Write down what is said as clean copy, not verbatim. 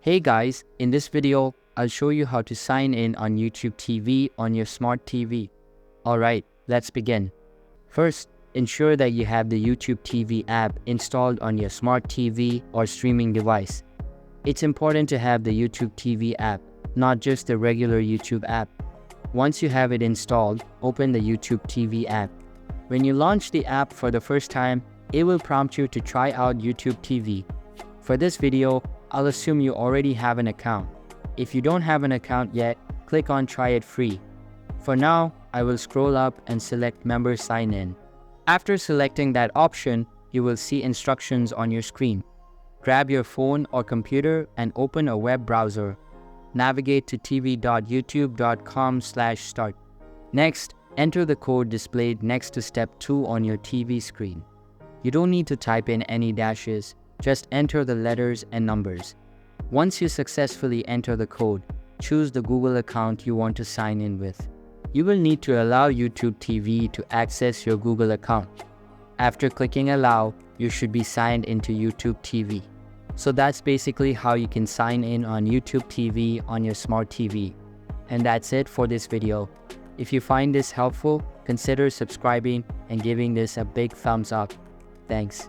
Hey guys, in this video, I'll show you how to sign in on YouTube TV on your smart TV. Alright, let's begin. First, ensure that you have the YouTube TV app installed on your smart TV or streaming device. It's important to have the YouTube TV app, not just the regular YouTube app. Once you have it installed, open the YouTube TV app. When you launch the app for the first time, it will prompt you to try out YouTube TV. For this video, I'll assume you already have an account. If you don't have an account yet, click on Try It Free. For now, I will scroll up and select Member Sign In. After selecting that option, you will see instructions on your screen. Grab your phone or computer and open a web browser. Navigate to tv.youtube.com/start. Next, enter the code displayed next to step 2 on your TV screen. You don't need to type in any dashes. Just enter the letters and numbers. Once you successfully enter the code, choose the Google account you want to sign in with. You will need to allow YouTube TV to access your Google account. After clicking Allow, you should be signed into YouTube TV. So that's basically how you can sign in on YouTube TV on your smart TV. And that's it for this video. If you find this helpful, consider subscribing and giving this a big thumbs up. Thanks.